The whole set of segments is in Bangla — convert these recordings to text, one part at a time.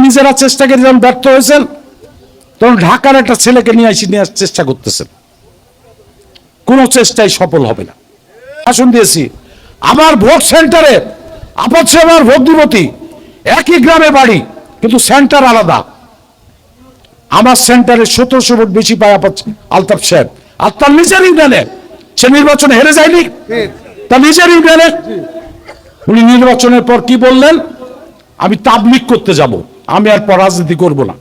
নিজেরা চেষ্টা করে যখন ব্যর্থ হয়েছেন তখন ঢাকার একটা ছেলেকে নিয়ে আসার চেষ্টা করতেছেন, কোন চেষ্টাই সফল হবে না। আসন দিয়েছি আমার ভোট সেন্টারে, আপাত সেবার ভগ্নিপতি একই গ্রামে বাড়ি কিন্তু সেন্টার আলাদা। আমার সেন্টারে 1700 ভোট বেশি পায় আলতাফ সাহেব, আর তার নিজের ইউনিয়নে সে নির্বাচনে হেরে যায়নি, তার নিজের ইউনিয়নে। উনি নির্বাচনের পর কি বললেন, আমি তাবলিগ করতে যাব, আমি আর পর রাজনীতি করব না।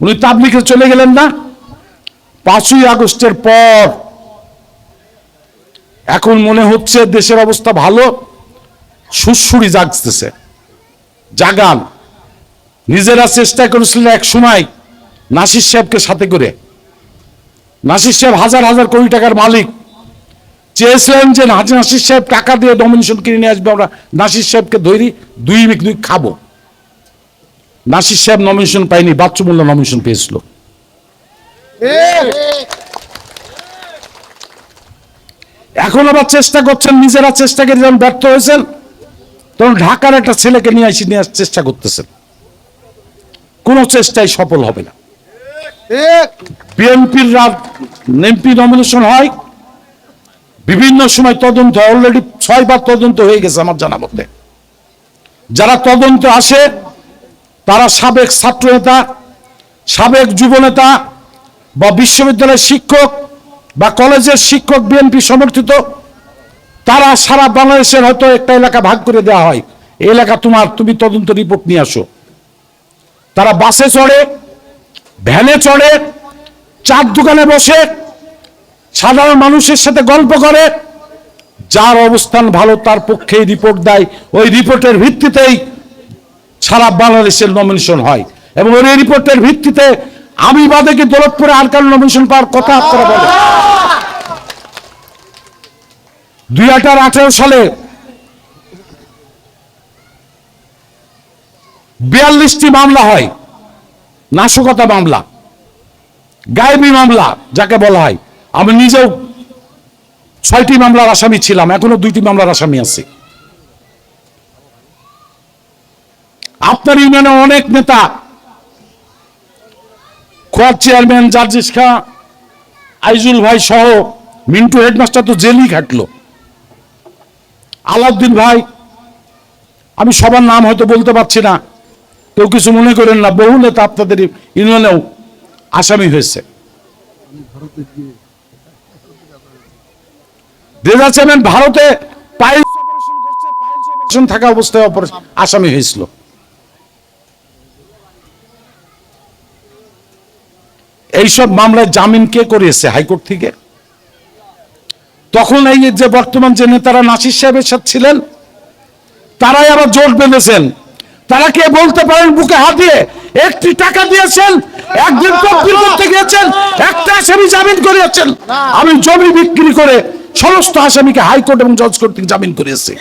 উনি তাবলিগে চলে গেলেন না। 5ই আগস্টের পর এখন মনে হচ্ছে দেশের অবস্থা ভালো, সুরসুরি জাগতেছে। জাগান। নিজেরা চেষ্টা করেছিলেন এক সময় নাসির সাহেবকে সাথে করে, নাসির সাহেব হাজার হাজার কোটি টাকার মালিক, চেয়েছিলেন যে নাসির সাহেব টাকা দিয়ে নমিনেশন কিনে নিয়ে আসবে, আমরা নাসির সাহেবকে ধরি দুই খাবো। নাসির সাহেব নমিনেশন পায়নি, বাচ্চু মোল্লা নমিনেশন পেয়েছিল। এখন আবার চেষ্টা করছেন, নিজেরা চেষ্টা করে যখন ব্যর্থ হয়েছেন তখন ঢাকার একটা ছেলেকে নিয়ে আসার চেষ্টা করতেছেন, কোন চেষ্টাই সফল হবে না। বিএনপির এমপি নমিনেশন হয়, বিভিন্ন সময় তদন্ত, অলরেডি 6 বার তদন্ত হয়ে গেছে আমার জানা মতে। যারা তদন্ত আসে তারা সাবেক ছাত্র নেতা, সাবেক যুব নেতা বা বিশ্ববিদ্যালয়ের শিক্ষক বা কলেজের শিক্ষক, বিএনপি সমর্থিত। তারা সারা বাংলাদেশের হয়তো একটা এলাকা ভাগ করে দেওয়া হয়, এই এলাকা তোমার, তুমি তদন্ত রিপোর্ট নিয়ে আসো। তারা বাসে চড়ে, ভ্যানে চড়ে, চার দোকানে বসে সাধারণ মানুষের সাথে গল্প করে, যার অবস্থান ভালো তার পক্ষে রিপোর্ট দেয়। ওই রিপোর্টের ভিত্তিতেই সারা বাংলাদেশের নমিনেশন হয়, এবং ওই রিপোর্টের ভিত্তিতে আমি বাদে কি দৌলতপুরে আর কারো নমিনেশন পাওয়ার কথা আপনারা বলেন। 2018 সালে 42টি মামলা হয়, নাশকতা মামলা, গায়েবী মামলা যাকে বলা হয়। আমি নিজেও 6টি মামলার আসামি ছিলাম, এখনো 2টি মামলার আসামি আছি। আপনার ইউনিয়নে অনেক নেতা, খোয়ার চেয়ারম্যান জার্জিস খাঁ, আইজুল ভাই সহ মিন্টু হেডমাস্টার তো জেলই খাটলো, আলাউদ্দিন ভাই, আমি সবার নাম হয়তো বলতে পারছি না, কেউ কিছু মনে করেন না। বহু নেতা আপনাদের ইউনিয়নেও আসামি হয়েছে। ভারতে পাইলস অপারেশন করছে, পাইলস অপারেশন থাকা অবস্থায় আসামি হয়েছিল। এইসব মামলায় জামিন কে করিয়েছে? হাইকোর্ট থেকে। তখন এই যে বর্তমান যে নেতারা নাসির সাহেবের সাথে ছিলেন, তারাই আবার জোট বেঁধেছেন। তারা কে বলতে পারেন বুকে হাত দিয়ে একটি টাকা দিয়েছেন, একদিন তকবির করতে গিয়েছেন, একটা আসামি জামিন করিয়েছেন? আমি জমি বিক্রি করে সমস্ত আসামিকে হাইকোর্ট এবং জজ কর্তৃক জামিন করিয়েছি।